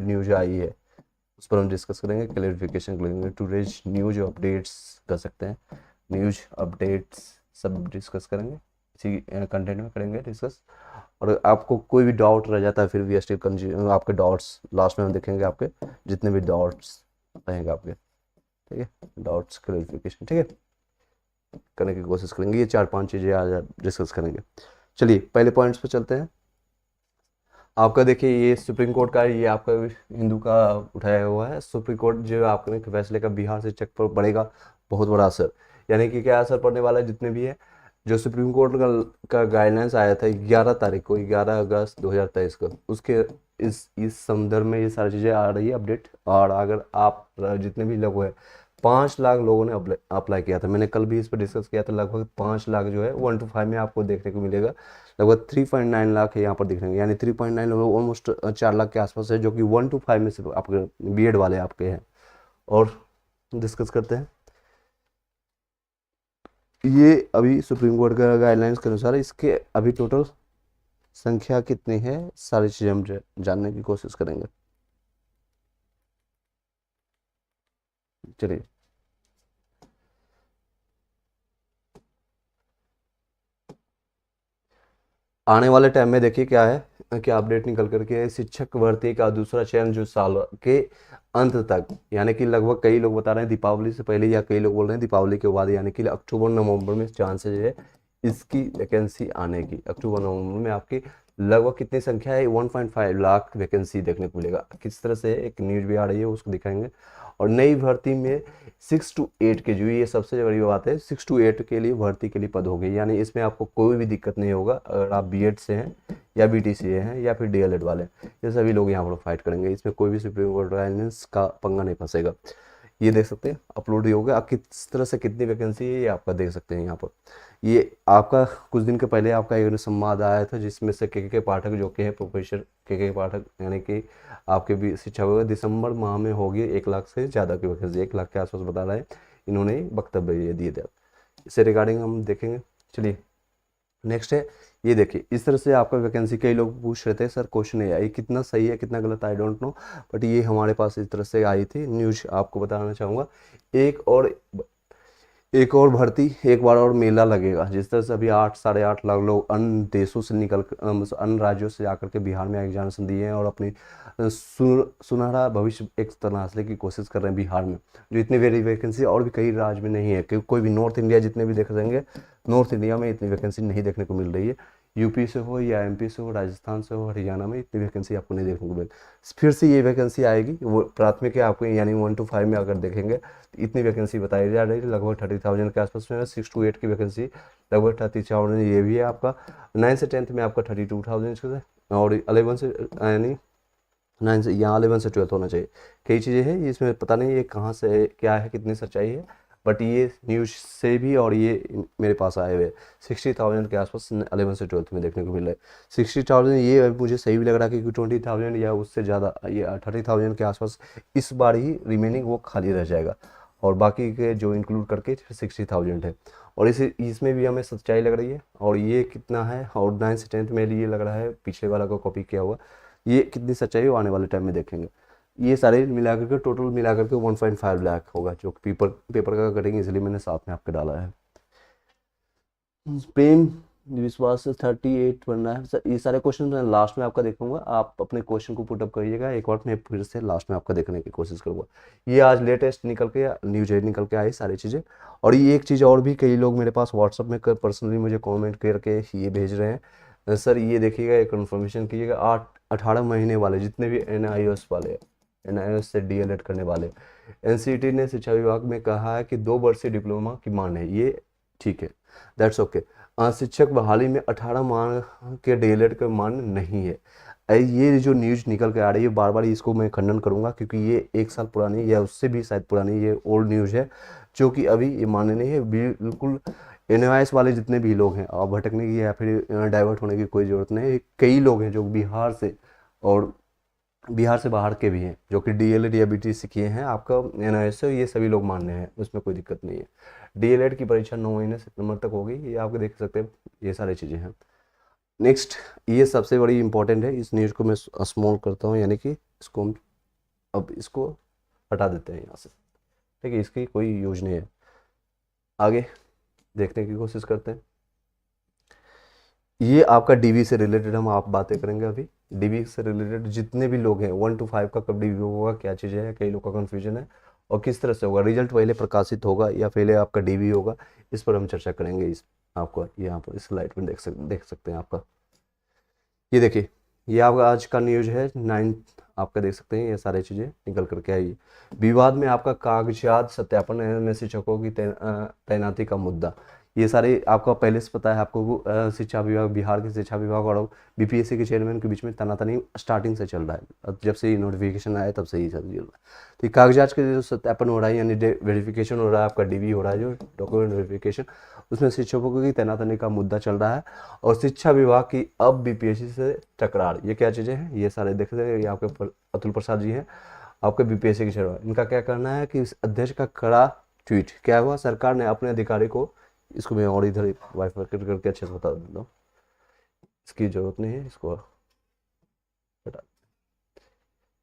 News आई है उस पर हम डिस्कस करेंगे, क्लैरिफिकेशन करेंगे, टुडेज न्यूज अपडेट्स कर सकते हैं, न्यूज अपडेट्स सब डिस्कस करेंगे, इसी कंटेंट में करेंगे डिस्कस। और आपको कोई भी डाउट रह जाता है फिर भी स्टिल आपके डाउट्स लास्ट में हम देखेंगे, आपके जितने भी डाउट्स रहेंगे आपके, ठीक है, डाउट्स क्लैरिफिकेशन, ठीक है, करने की कोशिश करेंगे। ये 4-5 चीज़ें आज डिस्कस करेंगे। चलिए पहले पॉइंट्स पे चलते हैं। आपका देखिए ये सुप्रीम कोर्ट का, ये आपका हिंदू का उठाया हुआ है। सुप्रीम कोर्ट जो आपने फैसले का बिहार से चेक पर पड़ेगा बहुत बड़ा असर, यानी कि क्या असर पड़ने वाला है जितने भी है, जो सुप्रीम कोर्ट का गाइडलाइंस आया था 11 तारीख को, 11 अगस्त 2023 को, उसके इस संदर्भ में ये सारी चीज़ें आ रही है अपडेट। और अगर आप जितने भी लोग हैं, 5 लाख लोगों ने अप्लाई किया था, मैंने कल भी इस पर डिस्कस किया था, लगभग 5 लाख जो है 1 to 5 में आपको देखने को मिलेगा, लगभग 3.9 लाख है यहाँ पर दिख रहे हैं, यानी 3.9 लोग ऑलमोस्ट 4 लाख के आसपास है, जो कि 1 to 5 में सिर्फ आपके बीएड वाले आपके हैं। और डिस्कस करते हैं, ये अभी सुप्रीम कोर्ट का गाइडलाइंस के अनुसार इसके अभी टोटल संख्या कितनी है, सारी चीज़ें हम जानने की कोशिश करेंगे। चलिए आने वाले टाइम में देखिए क्या है, क्या अपडेट निकल करके शिक्षक भर्ती का दूसरा चयन जो साल के अंत तक, यानी कि लगभग कई लोग बता रहे हैं दीपावली से पहले, या कई लोग बोल रहे हैं दीपावली के बाद, यानी कि अक्टूबर नवंबर में चांसेज है इसकी वैकेंसी आने की। अक्टूबर नवंबर में आपकी लगभग कितनी संख्या है, 1.5 लाख वैकेंसी देखने को मिलेगा। किस तरह से एक न्यूज भी आ रही है उसको दिखाएंगे। और नई भर्ती में 6 to 8 के, जो ये सबसे बड़ी बात है, 6 to 8 के लिए भर्ती के लिए पद हो गए, यानी इसमें आपको कोई भी दिक्कत नहीं होगा अगर आप बीएड से हैं या बीटीसीए हैं या फिर डीएलएड वाले हैं, ये सभी लोग यहाँ पर फाइट करेंगे, इसमें कोई भी सुप्रीम कोर्ट गाइडेंस का पंगा नहीं फंसेगा। ये देख सकते हैं अपलोड ही हो गया, आप किस तरह से कितनी वैकेंसी है ये आपका देख सकते हैं यहाँ पर। ये आपका कुछ दिन के पहले आपका एक संवाद आया था जिसमें से के पाठक जो कि है प्रोफेसर के पाठक, यानी कि आपके भी शिक्षा विभाग दिसंबर माह में होगी 1 लाख से ज़्यादा की वैकेंसी, 1 लाख के आसपास बता रहे हैं, इन्होंने वक्तव्य ये दिए थे। इससे रिगार्डिंग हम देखेंगे। चलिए नेक्स्ट है, ये देखिए इस तरह से आपका वैकेंसी, कई लोग पूछ रहे थे सर क्वेश्चन ये कितना सही है कितना गलत, आई डोंट नो, बट ये हमारे पास इस तरह से आई थी न्यूज, आपको बताना चाहूँगा। एक और भर्ती, एक बार और मेला लगेगा, जिस तरह से अभी 8-8.5 लाख लोग अन्य देशों से निकल अन्य राज्यों से आकर के बिहार में एग्जामिनेशन दिए हैं और अपनी सुनहरा भविष्य एक तलाशने की कोशिश कर रहे हैं बिहार में, जो इतनी वेरी वैकेंसी और भी कई राज्य में नहीं है, क्योंकि कोई भी नॉर्थ इंडिया जितने भी देख देंगे, नॉर्थ इंडिया में इतनी वैकेंसी नहीं देखने को मिल रही है। यूपी से हो या एमपी से हो, राजस्थान से हो, हरियाणा में इतनी वैकेंसी आपको नहीं देखने को मिल, फिर से ये वैकेंसी आएगी, वो प्राथमिक है आपको, यानी 1 to 5 में अगर देखेंगे तो इतनी वैकेंसी बताई जा रही है, लगभग 30,000 के आसपास में। 6 to 8 की वैकेंसी लगभग 30,000 ये भी है आपका। 9 से 10th में आपका 32,000 और 11 से, यानी 9 से, यहाँ 11 से 12 होना चाहिए। कई चीज़ें हैं इसमें, पता नहीं ये कहाँ से क्या है कितनी सच्चाई है, बट ये न्यूज से भी और ये मेरे पास आए हुए 60,000 के आसपास 11 से 12th में देखने को मिल रहा है। 60,000 ये मुझे सही भी लग रहा है, क्योंकि 20,000 या उससे ज़्यादा, ये 30,000 के आसपास इस बार ही रिमेनिंग वो खाली रह जाएगा, और बाकी के जो इंक्लूड करके 60,000 है। और इसमें भी हमें सच्चाई लग रही है। और ये कितना है, और 9 से 10th में ये लग रहा है पिछले वाला को कॉपी किया हुआ, ये कितनी सच्चाई है वो आने वाले टाइम में देखेंगे। ये सारे मिलाकर के टोटल मिलाकर के 1.5 लाख होगा, जो पेपर पेपर का करेंगे, इसलिए मैंने साथ में आपके डाला है। प्रेम विश्वास से 38 बन रहा है सर, ये सारे क्वेश्चन मैं लास्ट में आपका देखूंगा, आप अपने क्वेश्चन को पुटअप करिएगा एक बार, मैं फिर से लास्ट में आपका देखने की कोशिश करूंगा। ये आज लेटेस्ट निकल के न्यूज निकल के आई सारी चीज़ें। और ये एक चीज़ और भी कई लोग मेरे पास व्हाट्सअप में पर्सनली मुझे कॉमेंट करके ये भेज रहे हैं, सर ये देखिएगा, एक कन्फर्मेशन कीजिएगा, 18 महीने वाले जितने भी NIOS वाले, NIOS से DLED करने वाले, NCT ने शिक्षा विभाग में कहा है कि 2 वर्षीय डिप्लोमा की मांग है, ये ठीक है, दैट्स ओके। शिक्षक बहाली में 18 माह के DLED का मान नहीं है। ये जो न्यूज निकल के आ रही है, बार बार इसको मैं खंडन करूंगा, क्योंकि ये 1 साल पुरानी या उससे भी शायद पुरानी ये ओल्ड न्यूज है, जो कि अभी ये मान्य नहीं है बिल्कुल। NIOS वाले जितने भी लोग हैं, और भटकने की या फिर डाइवर्ट होने की कोई ज़रूरत नहीं है। कई लोग हैं जो बिहार से और बिहार से बाहर के भी हैं, जो कि DLED या BTC किए हैं, आपका NIOS से, ये सभी लोग मान्य हैं, उसमें कोई दिक्कत नहीं है। DLED की परीक्षा 9 महीने सितंबर तक होगी, ये आप देख सकते हैं, ये सारी चीज़ें हैं। नेक्स्ट, ये सबसे बड़ी इंपॉर्टेंट है, इस न्यूज़ को मैं स्मॉल करता हूँ, यानी कि इसको हम अब इसको हटा देते हैं यहाँ से, ठीक है, इसकी कोई यूज नहीं है। आगे देखने की कोशिश करते हैं। ये आपका डीबी से रिलेटेड हम आप बातें करेंगे अभी। डीबी से रिलेटेड जितने भी लोग हैं 1 to 5 का कब डीबी होगा, क्या चीज़ें हैं, कई लोग का कन्फ्यूजन है, और किस तरह से होगा, रिजल्ट पहले प्रकाशित होगा या पहले आपका डीबी होगा, इस पर हम चर्चा करेंगे। इस आपको यहाँ पर इस स्लाइड में देख सकते हैं आपका, ये देखिए, ये आपका आज का न्यूज है 9, आपका देख सकते हैं ये सारी चीज़ें निकल करके आई। विवाद में आपका कागजात सत्यापन में शिक्षकों की तैनाती का मुद्दा, ये सारे आपका पहले से पता है आपको। शिक्षा विभाग, बिहार के शिक्षा विभाग और बीपीएससी के चेयरमैन के बीच में तनातनी स्टार्टिंग से चल रहा है, जब से ये नोटिफिकेशन आया तब से ही चल रहा है। तो ये कागजात के जो सत्यापन हो रहा है यानी वेरिफिकेशन हो रहा है, आपका डीबी हो रहा है जो डॉक्यूमेंट वेरिफिकेशन, उसमें शिक्षकों की तैनातनी का मुद्दा चल रहा है। और शिक्षा विभाग की अब बीपीएससी से टकरार, ये क्या चीज़ें हैं, ये सारे देख रहे हैं, ये आपके अतुल प्रसाद जी हैं, आपके बीपीएससी के चेयरमैन। इनका क्या करना है कि अध्यक्ष का कड़ा ट्वीट, क्या हुआ, सरकार ने अपने अधिकारी को, इसको मैं और इधर वाईफाई करके अच्छे से बता देता हूँ, इसकी जरूरत नहीं है, इसको हटा,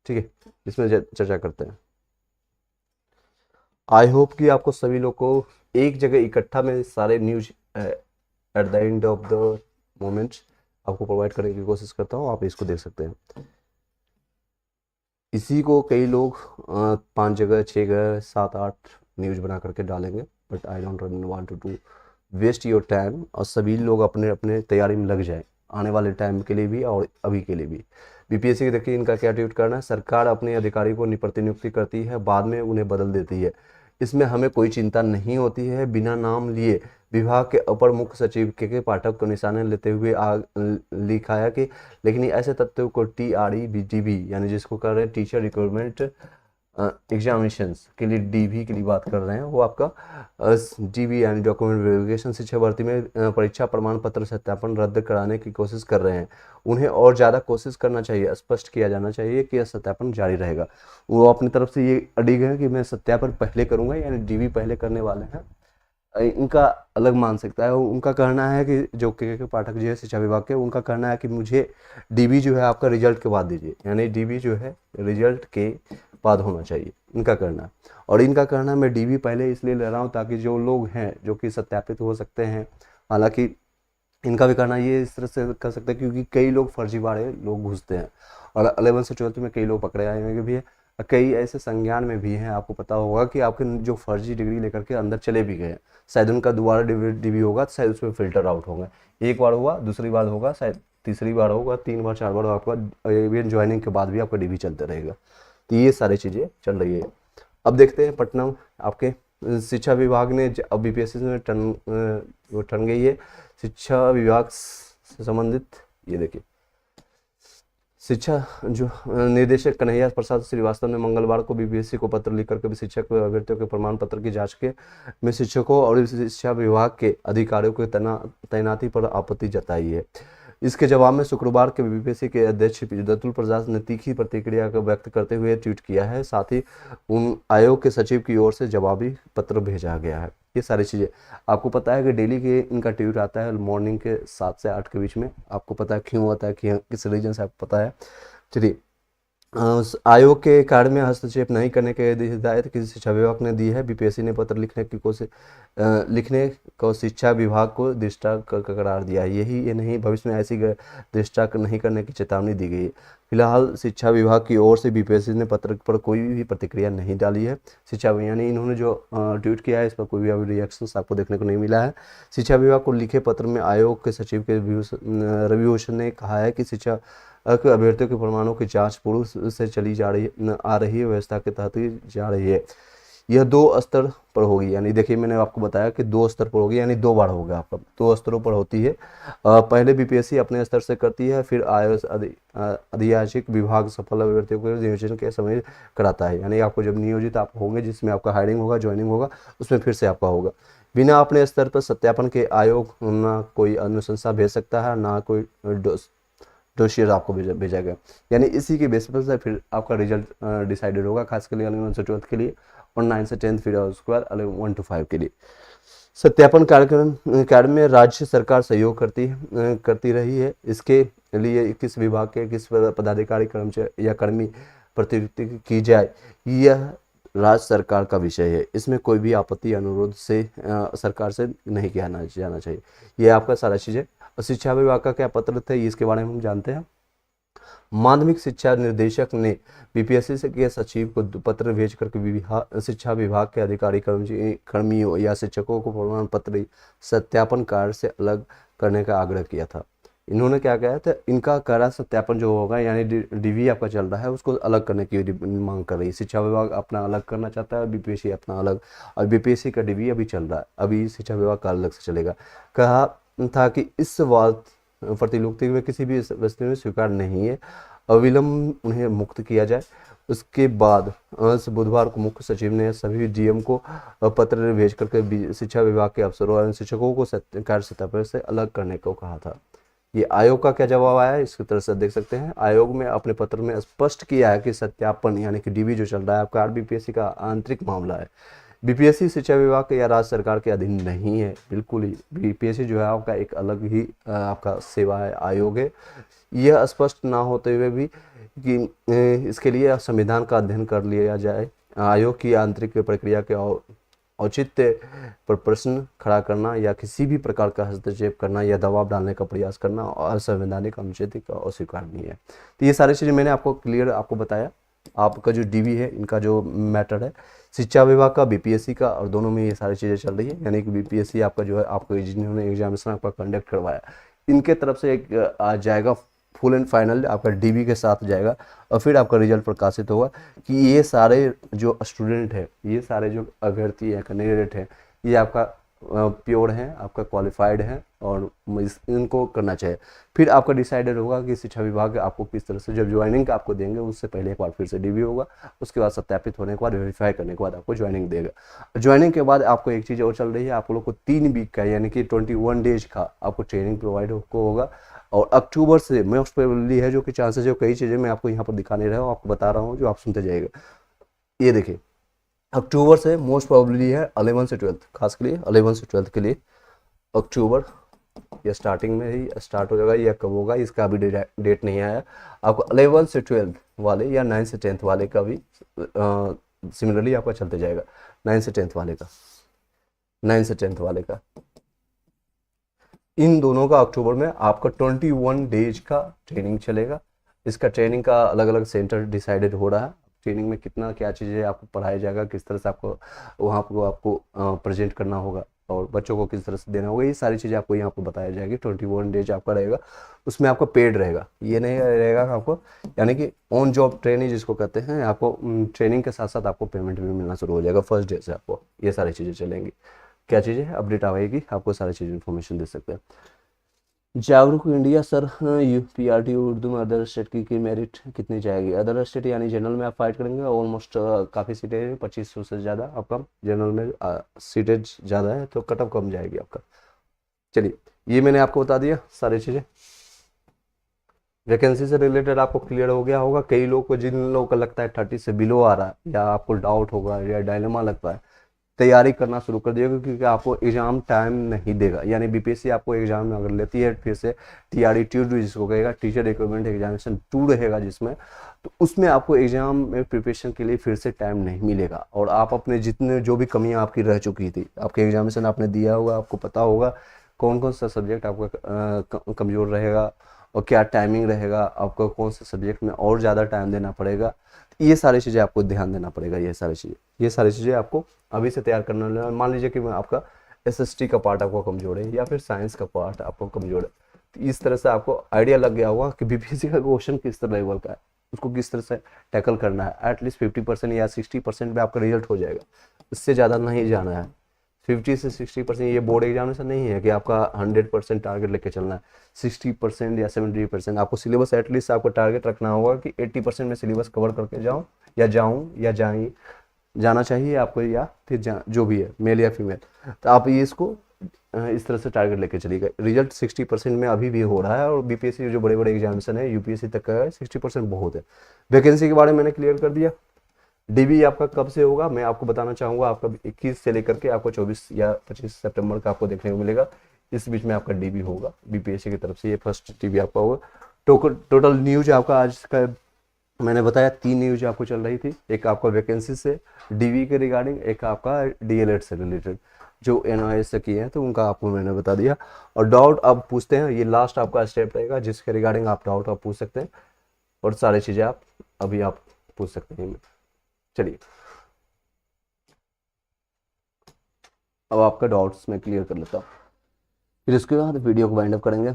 ठीक है, इसमें चर्चा करते हैं। आई होप कि आपको सभी लोग को एक जगह इकट्ठा में सारे news at the end of the moment आपको प्रोवाइड करने की कोशिश करता हूँ, आप इसको देख सकते हैं। इसी को कई लोग 5 जगह 6 जगह 7 8 न्यूज बना करके डालेंगे, but I don't want to waste your time, और सभी लोग अपने अपने तैयारी में लग जाए आने वाले टाइम के लिए भी और अभी के लिए भी। बीपीएससी के देखिए इनका क्या ट्वीट करना है, सरकार अपने अधिकारी को प्रतिनियुक्ति करती है, बाद में उन्हें बदल देती है, इसमें हमें कोई चिंता नहीं होती है। बिना नाम लिए विभाग के अपर मुख्य सचिव के पाठक को निशाने लेते हुए लिखा है कि लेकिन ऐसे तथ्यों को TREBTB यानी जिसको कर रहे हैं टीचर रिक्रूटमेंट एग्जामिनेशंस के लिए, डीबी के लिए बात कर रहे हैं, वो आपका डीबी यानी डॉक्यूमेंट वेरिफिकेशन शिक्षा भर्ती में परीक्षा प्रमाण पत्र सत्यापन रद्द कराने की कोशिश कर रहे हैं। उन्हें और ज़्यादा कोशिश करना चाहिए, स्पष्ट किया जाना चाहिए कि यह सत्यापन जारी रहेगा। वो अपनी तरफ से ये अड़िग है कि मैं सत्यापन पहले करूँगा, यानी डीबी पहले करने वाले हैं, इनका अलग मान सकता है। उनका कहना है कि जो के पाठक जी है शिक्षा विभाग के, उनका कहना है कि मुझे डीबी जो है आपका रिजल्ट के बाद दीजिए, यानी डीबी जो है रिजल्ट के बाद होना चाहिए, इनका कहना है। और इनका कहना है मैं डीबी पहले इसलिए ले रहा हूँ ताकि जो लोग हैं जो कि सत्यापित हो सकते हैं, हालांकि इनका भी कहना ये इस तरह से कर सकते हैं क्योंकि कई लोग फर्जीवाड़े लोग घुसते हैं, और 11 से 12 में कई लोग पकड़े आए हैं भी है, कई ऐसे संज्ञान में भी हैं, आपको पता होगा कि आपके जो फर्जी डिग्री लेकर के अंदर चले भी गए, शायद उनका दोबारा डीबी होगा तो शायद उसमें फिल्टर आउट होगा, एक बार हुआ, दूसरी बार होगा, शायद तीसरी बार होगा, 3 बार 4 बार आपका इवन ज्वाइनिंग के बाद भी आपका डीबी चलता रहेगा। तो ये सारी चीज़ें चल रही है। अब देखते हैं पटना आपके शिक्षा विभाग ने अब बीपीएससी में टर्न गई है शिक्षा विभाग से संबंधित, ये देखिए शिक्षा जो निदेशक कन्हैया प्रसाद श्रीवास्तव ने मंगलवार को बीपीएससी को पत्र लिखकर के शिक्षक अभ्यर्थियों के प्रमाण पत्र की जांच के में शिक्षकों और शिक्षा विभाग के अधिकारियों की तैनाती पर आपत्ति जताई है। इसके जवाब में शुक्रवार के बीपीएससी के अध्यक्ष अतुल प्रसाद ने तीखी प्रतिक्रिया को व्यक्त करते हुए ट्वीट किया है, साथ ही उन आयोग के सचिव की ओर से जवाबी पत्र भेजा गया है। ये सारी चीज़ें आपको पता है कि डेली के इनका ट्वीट आता है मॉर्निंग के 7 से 8 के बीच में, आपको पता है क्यों आता है, कि किस रीजन से आपको पता है। चलिए, आयोग के कार्य में हस्तक्षेप नहीं करने के हिदायत किसी शिक्षा विभाग ने दी है। बीपीएससी ने पत्र लिखने को शिक्षा विभाग को दृष्टा करार दिया है। ये नहीं, भविष्य में ऐसी दृष्टा नहीं करने की चेतावनी दी गई है। फिलहाल शिक्षा विभाग की ओर से बीपीएससी ने पत्र पर कोई भी प्रतिक्रिया नहीं डाली है। शिक्षा यानी इन्होंने जो ट्वीट किया है इस पर कोई भी अभी रिएक्शन आपको देखने को नहीं मिला है। शिक्षा विभाग को लिखे पत्र में आयोग के सचिव के रवि भूषण ने कहा है कि शिक्षा अभ्यर्थियों के प्रमाणों की जांच पूर्व से चली आ रही है व्यवस्था के तहत ही जा रही है। यह 2 स्तर पर होगी, यानी देखिए मैंने आपको बताया कि 2 स्तर पर होगी, यानी 2 बार होगा आपका, 2 स्तरों पर होती है। पहले बीपीएससी अपने स्तर से करती है, फिर अधियाचिक विभाग सफल अभ्यर्थियों को नियोजन के समय कराता है, यानी आपको जब नियोजित आप होंगे जिसमें आपका हायरिंग होगा, ज्वाइनिंग होगा, उसमें फिर से आपका होगा। बिना अपने स्तर पर सत्यापन के आयोग ना कोई अनुशंसा भेज सकता है, ना कोई डोसियर आपको भेजा गया, यानी इसी के बेस पर फिर आपका रिजल्ट डिसाइडेड होगा, खासकर 11 से 12 के लिए, और 9 से 10 फिर उसके बाद 1 to 5 के लिए। सत्यापन कार्य में राज्य सरकार सहयोग करती रही है। इसके लिए किस विभाग के किस पदाधिकारी कर्मचारी या कर्मी प्रतिनियुक्ति की जाए, यह राज्य सरकार का विषय है। इसमें कोई भी आपत्ति अनुरोध से सरकार से नहीं किया जाना चाहिए। ये आपका सारा चीज़ें। शिक्षा विभाग का क्या पत्र थे इसके बारे में हम जानते हैं। माध्यमिक शिक्षा निदेशक ने बीपीएससी के सचिव को पत्र भेज करके शिक्षा विभाग के अधिकारी कर्मियों या शिक्षकों को प्रमाण पत्र सत्यापन कार्य से अलग करने का आग्रह किया था। इन्होंने क्या कहा था, इनका करा सत्यापन जो होगा यानी डीवी आपका चल रहा है उसको अलग करने की मांग कर रही है। शिक्षा विभाग अपना अलग करना चाहता है, बीपीएससी अपना अलग, और बीपीएससी का डीवी अभी चल रहा है, अभी शिक्षा विभाग का अलग से चलेगा। कहा था कि इस बात प्रतिनियुक्ति में किसी भी वस्तु में स्वीकार नहीं है, अविलंब उन्हें मुक्त किया जाए। उसके बाद बुधवार को मुख्य सचिव ने सभी डीएम को पत्र भेज करके शिक्षा विभाग के अफसरों और शिक्षकों को कार्य सत्यापन से अलग करने को कहा था। ये आयोग का क्या जवाब आया है इसकी तरह से देख सकते हैं। आयोग में अपने पत्र में स्पष्ट किया है कि सत्यापन यानी कि डीवी जो चल रहा है आपका बीपीएससी का आंतरिक मामला है। बीपीएससी शिक्षा विभाग के या राज्य सरकार के अधीन नहीं है, बिल्कुल ही। बीपीएससी जो है आपका एक अलग ही आपका सेवा है, आयोग है। यह स्पष्ट ना होते हुए भी कि इसके लिए संविधान का अध्ययन कर लिया जाए। आयोग की आंतरिक प्रक्रिया के औचित्य पर प्रश्न खड़ा करना या किसी भी प्रकार का हस्तक्षेप करना या दबाव डालने का प्रयास करना असंवैधानिक, अनुचित और अस्वीकारनीय है। तो ये सारी चीज़ें मैंने आपको क्लियर आपको बताया। आपका जो डीवी है इनका जो मैटर है शिक्षा विभाग का, बीपीएससी का, और दोनों में ये सारी चीज़ें चल रही है। यानी कि बीपीएससी आपका जो है आपको जिन्होंने एग्जामिनेशन आपका कंडक्ट करवाया इनके तरफ से एक आ जाएगा फुल एंड फाइनल आपका डीवी के साथ जाएगा, और फिर आपका रिजल्ट प्रकाशित होगा कि ये सारे जो स्टूडेंट है, ये सारे जो अभ्यर्थी है, कैंडिडेट है, ये आपका प्योर है, आपका क्वालिफाइड है और इनको करना चाहिए। फिर आपका डिसाइडेड होगा कि शिक्षा विभाग आपको किस तरह से जब ज्वाइनिंग का आपको देंगे उससे पहले एक बार फिर से डीवी होगा, उसके बाद सत्यापित होने के बाद वेरीफाई करने के बाद आपको ज्वाइनिंग देगा। ज्वाइनिंग के बाद आपको एक चीज़ और चल रही है, आप लोग को 3 वीक का यानी कि 21 डेज का आपको ट्रेनिंग प्रोवाइड होगा, और अक्टूबर से मोस्ट प्रोबेबली है जो कि चांसेस है, कई चीज़ें मैं आपको यहाँ पर दिखाने रहा हूँ, आपको बता रहा हूँ जो आप सुनते जाइएगा। ये देखिए अक्टूबर से मोस्ट प्रोबेबली है 11 से 12 खास के लिए 11 से 12 के लिए अक्टूबर या स्टार्टिंग में ही स्टार्ट हो जाएगा या कब होगा इसका अभी डेट नहीं आया। आपको 11 से 12 वाले या 9 से 10 वाले का भी सिमिलरली आपका चलते जाएगा। 9 से 10 वाले का, 9 से 10 वाले का, इन दोनों का अक्टूबर में आपका 21 डेज का ट्रेनिंग चलेगा। इसका ट्रेनिंग का अलग अलग सेंटर डिसाइडेड हो रहा है। ट्रेनिंग में कितना क्या चीज़ें आपको पढ़ाया जाएगा, किस तरह से आपको वहाँ पर आपको प्रेजेंट करना होगा और बच्चों को किस तरह से देना होगा, ये सारी चीज़ें आपको यहाँ पर बताया जाएगी। 21 डेज आपका रहेगा, उसमें आपको पेड रहेगा, ये नहीं रहेगा आपको यानी कि ऑन जॉब ट्रेनिंग जिसको कहते हैं, आपको ट्रेनिंग के साथ साथ आपको पेमेंट भी मिलना शुरू हो जाएगा फर्स्ट डे से। आपको ये सारी चीज़ें चलेंगी, क्या चीज़ें अपडेट आएगी, आपको सारी चीज़ इन्फॉर्मेशन दे सकते हैं। जागरूक इंडिया सर, यूपीआरटी उर्दू में अदर स्टेट की मेरिट कितनी जाएगी? अदर स्टेट यानी जनरल में आप फाइट करेंगे, ऑलमोस्ट काफ़ी सीटें हैं, 2500 से ज़्यादा आपका जनरल में सीटें ज़्यादा है तो कट ऑफ कम जाएगी आपका। चलिए ये मैंने आपको बता दिया सारी चीज़ें। वैकेंसी से रिलेटेड आपको क्लियर हो गया होगा। कई लोग को, जिन लोगों को लगता है 30 से बिलो आ रहा है या आपको डाउट होगा या डायलेमा लगता है, तैयारी करना शुरू कर दिएगा क्योंकि आपको एग्जाम टाइम नहीं देगा। यानी बीपीएससी आपको एग्जाम अगर लेती है फिर से टीआरई ट्यूड जिसको कहेगा, टीचर रिक्रूटमेंट एग्जामिनेशन 2 रहेगा जिसमें, तो उसमें आपको एग्जाम में प्रिपरेशन के लिए फिर से टाइम नहीं मिलेगा। और आप अपने जितने जो भी कमियां आपकी रह चुकी थी, आपके एग्जामिनेशन आपने दिया होगा, आपको पता होगा कौन कौन सा सब्जेक्ट आपका कमज़ोर रहेगा और क्या टाइमिंग रहेगा, आपको कौन से सब्जेक्ट में और ज़्यादा टाइम देना पड़ेगा, ये सारी चीज़ें आपको ध्यान देना पड़ेगा। ये सारी चीज़ें आपको अभी से तैयार करना। मान लीजिए कि आपका एसएसटी का पार्ट आपको कमज़ोर है या फिर साइंस का पार्ट आपको कमज़ोर है, तो इस तरह से आपको आइडिया लग गया होगा कि बीपीएससी का क्वेश्चन किस तरह लेवल का है, उसको किस तरह से टैकल करना है। एटलीस्ट 50% या 60% में आपका रिजल्ट हो जाएगा, इससे ज़्यादा नहीं जाना है। 50 से 60% ये बोर्ड एग्जामिनेशन नहीं है कि आपका 100% टारगेट लेके चलना है। 60% या 70% आपको सिलेबस एटलीस्ट आपको टारगेट रखना होगा कि 80% में सिलेबस कवर करके जाना चाहिए आपको, या फिर जो भी है मेल या फीमेल, तो आप ये इसको इस तरह से टारगेट लेके चलिएगा। रिजल्ट 60% में अभी भी हो रहा है और बीपीएससी जो बड़े बड़े एग्जामिनेशन है यूपीएससी तक का है, 60% बहुत है। वैकेंसी के बारे में मैंने क्लियर कर दिया। डीबी आपका कब से होगा मैं आपको बताना चाहूँगा। आपका 21 से लेकर के आपको 24 या 25 सितंबर का आपको देखने को मिलेगा। इस बीच में आपका डीबी होगा बीपीएससी की तरफ से, ये फर्स्ट डीबी आपका होगा। टोटल न्यूज आपका आज का मैंने बताया 3 न्यूज आपको चल रही थी, एक आपका वैकेंसी से, डीवी के रिगार्डिंग, एक आपका डीएलएड से रिलेटेड जो एनआईएस से किए हैं, तो उनका आपको मैंने बता दिया। और डाउट आप पूछते हैं, ये लास्ट आपका स्टेप रहेगा जिसके रिगार्डिंग आप डाउट आप पूछ सकते हैं, और सारी चीज़ें आप अभी आप पूछ सकते हैं। चलिए अब आपका डाउट्स मैं क्लियर कर लेता हूँ, फिर इसके बाद वीडियो को वाइंड अप करेंगे।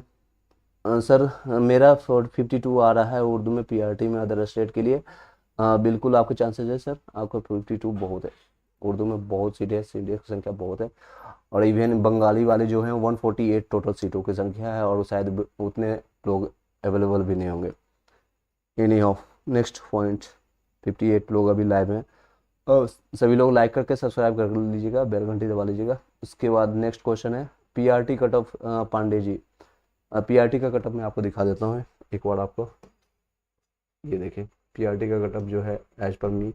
सर मेरा 52 आ रहा है उर्दू में पीआरटी में अदर स्टेट के लिए। बिल्कुल आपके चांसेस है सर, आपका 52 बहुत है, उर्दू में बहुत सीटें है, सीटें की संख्या बहुत है। और इवन बंगाली वाले जो हैं 148 टोटल सीटों की संख्या है, और शायद उतने लोग अवेलेबल भी नहीं होंगे। एनी ऑफ नेक्स्ट पॉइंट, 58 लोग अभी लाइव हैं, और सभी लोग लाइक करके सब्सक्राइब कर लीजिएगा, बेल घंटी दबा लीजिएगा। उसके बाद नेक्स्ट क्वेश्चन है PRT cut off, Pandey ji PRT का कट ऑफ मैं आपको दिखा देता हूँ एक बार आपको। ये देखिए पीआरटी का कट ऑफ जो है एज पर मी,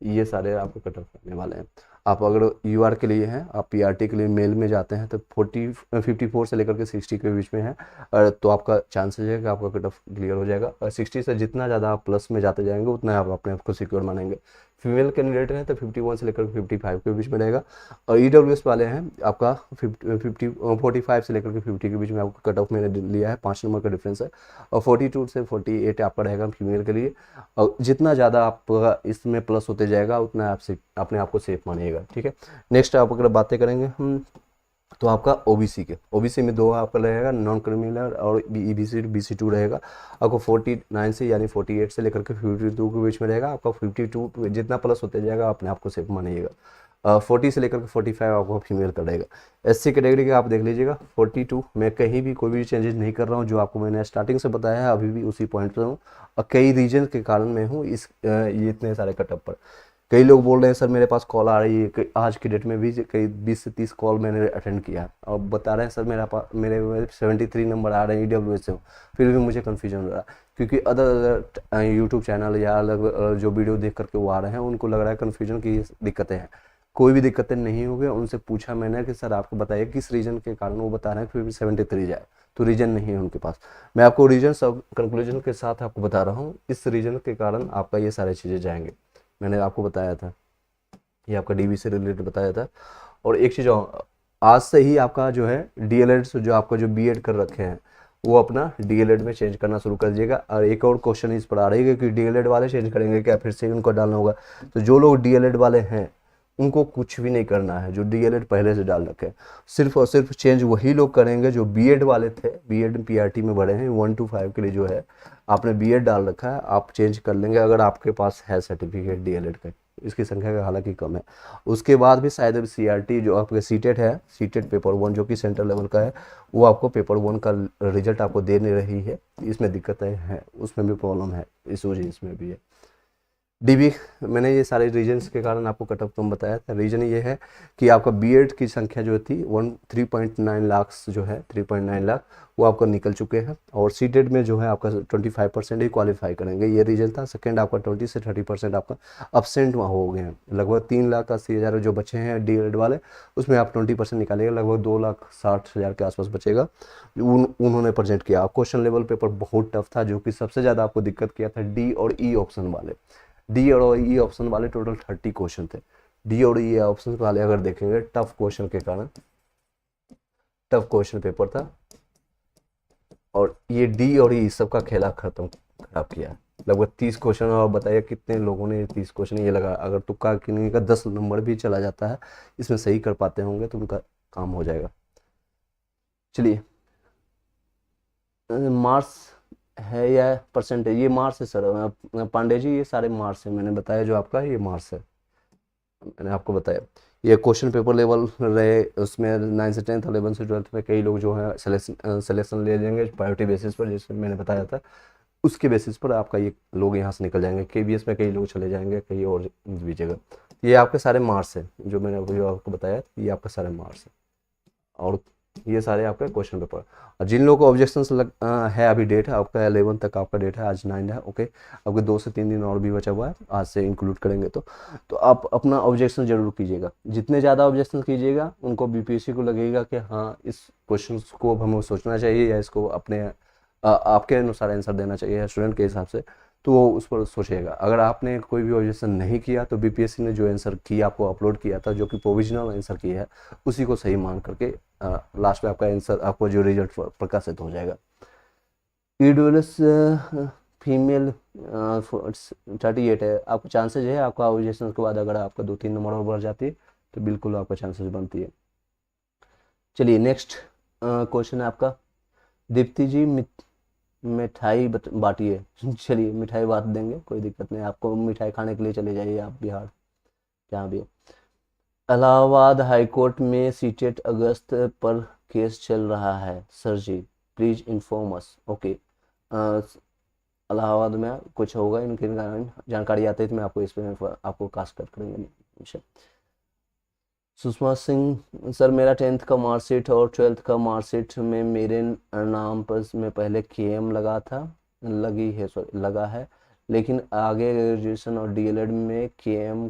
ये सारे आपको कट ऑफ करने वाले हैं। आप अगर यूआर के लिए हैं, आप पीआरटी के लिए मेल में जाते हैं तो 54 से लेकर के 60 के बीच में है, तो आपका चांसेस है कि आपका कट ऑफ क्लियर हो जाएगा। और 60 से जितना ज़्यादा आप प्लस में जाते जाएंगे उतना आप अपने आप को सिक्योर मानेंगे। फीमेल कैंडिडेट हैं तो 51 से लेकर 55 के बीच में रहेगा। और ईडब्ल्यूएस वाले हैं आपका 45 से लेकर के 50 के बीच में आपका कट ऑफ मैंने लिया है, 5 नंबर का डिफरेंस है। और 42 से 48 आपका रहेगा फीमेल के लिए। और जितना ज़्यादा आपका इसमें प्लस होते जाएगा उतना आप अपने आप को सेफ मानिएगा, ठीक है। नेक्स्ट आप अगर बातें करेंगे हम, तो आपका ओबीसी में 2 आपका रहेगा, नॉन क्रिमिनल और ईबीसी BC2 रहेगा। आपको 49 से यानी 48 से लेकर के 52 के बीच में रहेगा। आपका 52 जितना प्लस होते जाएगा अपने आप को सेफ मानिएगा। 40 से लेकर के 45 आपको फीमेल का रहेगा। एससी कैटेगरी का आप देख लीजिएगा 42, मैं कहीं भी कोई भी चेंजेस नहीं कर रहा हूँ, जो आपको मैंने स्टार्टिंग से बताया है अभी भी उसी पॉइंट पर हूँ। और कई रीजन के कारण मैं हूँ ये इतने सारे कटअप पर। कई लोग बोल रहे हैं सर मेरे पास कॉल आ रही है, आज की डेट में भी कई 20 से 30 कॉल मैंने अटेंड किया है, और बता रहे हैं सर मेरे 73 नंबर आ रहे हैं ईडब्ल्यूएस से, फिर भी मुझे कन्फ्यूजन हो रहा है, क्योंकि अदर यूट्यूब चैनल या अलग जो वीडियो देख करके वो आ रहे हैं उनको लग रहा है कन्फ्यूजन की दिक्कतें हैं। कोई भी दिक्कतें नहीं होगी। उनसे पूछा मैंने कि सर आपको बताइए किस रीजन के कारण, वो बता रहे हैं फिर भी 73 जाए, तो रीजन नहीं है उनके पास। मैं आपको रीजन सब कंक्लूजन के साथ आपको बता रहा हूँ, इस रीजन के कारण आपका ये सारी चीज़ें जाएंगे। मैंने आपको बताया था, ये आपका डीवी से रिलेटेड बताया था। और एक चीज़ और, आज से ही आपका जो है डीएलएड से जो आपका जो बीएड कर रखे हैं वो अपना डीएलएड में चेंज करना शुरू कर दीजिएगा। और एक और क्वेश्चन इस पर आ रही है कि डीएलएड वाले चेंज करेंगे क्या, फिर से उनको डालना होगा। तो जो लोग डीएलएड वाले हैं उनको कुछ भी नहीं करना है, जो डीएलएड पहले से डाल रखे हैं, सिर्फ और सिर्फ चेंज वही लोग करेंगे जो बीएड वाले थे, बीएड पीआरटी में भरे हैं 1 to 5 के लिए जो है आपने बीएड डाल रखा है, आप चेंज कर लेंगे अगर आपके पास है सर्टिफिकेट डीएलएड का। इसकी संख्या का हालांकि कम है। उसके बाद भी शायद अभी सीआरटी जो आपके सीटेट है, सीटेट पेपर 1 जो कि सेंट्रल लेवल का है, वो आपको पेपर 1 का रिजल्ट आपको दे नहीं रही है, इसमें दिक्कतें हैं, उसमें भी प्रॉब्लम है, इस वजह इसमें भी है। डीबी मैंने ये सारे रीजन्स के कारण आपको कट ऑफ कम बताया था। रीजन ये है कि आपका बीएड की संख्या जो थी 3.9 लाख जो है, 3.9 लाख वो आपका निकल चुके हैं। और सीटेड में जो है आपका 25% ही क्वालिफाई करेंगे, ये रीजन था। सेकंड आपका 20 से 30% आपका अपसेंट वहाँ हो गए हैं। लगभग 3,80,000 जो बचे हैं डीएड वाले, उसमें आप 20% निकालेंगे, लगभग 2,60,000 के आसपास बचेगा। उन्होंने प्रेजेंट किया। क्वेश्चन लेवल पेपर बहुत टफ था, जो कि सबसे ज़्यादा आपको दिक्कत किया था डी और ई ऑप्शन वाले। डी और ई ऑप्शन वाले टोटल 30 क्वेश्चन थे। डी और ई ऑप्शन वाले अगर देखेंगे टफ क्वेश्चन के कारण, टफ क्वेश्चन पेपर था। और ये डी और ई सबका खेला खराब किया। लगभग 30 क्वेश्चन, और बताइए कितने लोगों ने 30 क्वेश्चन ये लगा, अगर तुक्का किन्हीं का 10 नंबर भी चला जाता है, इसमें सही कर पाते होंगे तो उनका काम हो जाएगा। चलिए मार्क्स है या परसेंटेज, ये मार्क्स है सर पांडे जी, ये सारे मार्क्स है, मैंने बताया जो आपका ये मार्क्स है, मैंने आपको बताया। ये क्वेश्चन पेपर लेवल रहे, उसमें 9 से 10th 11 से 12th में कई लोग जो है सिलेक्शन ले लेंगे प्रायोरिटी बेसिस पर, जैसे मैंने बताया था, उसके बेसिस पर आपका ये लोग यहाँ से निकल जाएंगे। केबीएस में कई लोग चले जाएंगे, कहीं और भी जगह। ये आपके सारे मार्क्स हैं जो मैंने अभी आपको बताया, ये आपका सारे मार्क्स है। और ये सारे आपका क्वेश्चन पेपर। और जिन लोगों को ऑब्जेक्शंस है, अभी डेट है आपका 11 तक आपका डेट है, आज 9 है, ओके। आपके 2 से 3 दिन और भी बचा हुआ है, आज से इंक्लूड करेंगे तो आप अपना ऑब्जेक्शन जरूर कीजिएगा। जितने ज़्यादा ऑब्जेक्शन कीजिएगा उनको बीपीएससी को लगेगा कि हाँ इस क्वेश्चन को हमें सोचना चाहिए, या इसको अपने आपके अनुसार आंसर देना चाहिए स्टूडेंट के हिसाब से, तो वो उस पर सोचिएगा। अगर आपने कोई भी ऑब्जेक्शन नहीं किया तो बीपीएससी ने जो आंसर की आपको अपलोड किया था, जो कि प्रोविजनल आंसर की है, उसी को सही मान करके लास्ट में आपका आंसर, आपको जो रिजल्ट प्रकाशित हो जाएगा। ईडब्ल्यूएस फीमेल 38 है, आपको चांसेज है आपका ऑब्जेक्शन के बाद अगर आपका 2-3 नंबर और बढ़ जाती है तो बिल्कुल आपका चांसेस बनती है। चलिए नेक्स्ट क्वेश्चन है आपका, दीप्ति जी मिठाई बांटिए। चलिए मिठाई बांट देंगे, कोई दिक्कत नहीं, आपको मिठाई खाने के लिए चले जाइए आप बिहार, जहाँ भी है। इलाहाबाद हाईकोर्ट में सीटेट अगस्त पर केस चल रहा है sir ji, please inform us. Okay, Allahabad में कुछ होगा, इनकी जानकारी आती है तो मैं आपको इस पर आपको कास्ट कर करेंगे। सुषमा सिंह सर, मेरा 10th का मार्कशीट और 12th का मार्कशीट में मेरे नाम पर में पहले केएम लगा था, लगा है, लेकिन आगे ग्रेजुएशन और डीएलएड में केएम,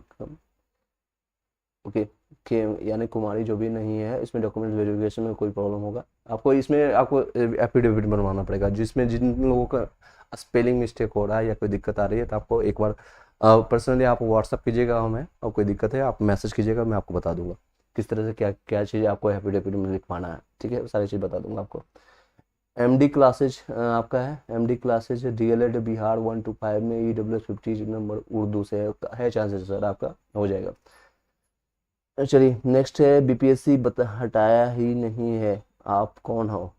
ओके, केएम यानी कुमारी जो भी नहीं है, इसमें डॉक्यूमेंट वेरिफिकेशन में कोई प्रॉब्लम होगा, आपको इसमें आपको एफिडेविट बनवाना पड़ेगा, जिसमें जिन लोगों का स्पेलिंग मिस्टेक हो रहा है या कोई दिक्कत आ रही है तो आपको एक बार पर्सनली आप व्हाट्सअप कीजिएगा हमें, और कोई दिक्कत है आप मैसेज कीजिएगा, मैं आपको बता दूंगा किस तरह से क्या क्या चीज़ आपको एफिडेविट में लिखवाना है, ठीक है, सारी चीज़ बता दूंगा आपको। एमडी क्लासेज आपका है, MD classes DElEd Bihar 1 to 5 में ईडब्ल्यूएस 50 नंबर उर्दू से है चांसेस सर आपका हो जाएगा। चलिए नेक्स्ट है, बीपीएससी हटाया ही नहीं है, आप कौन हो?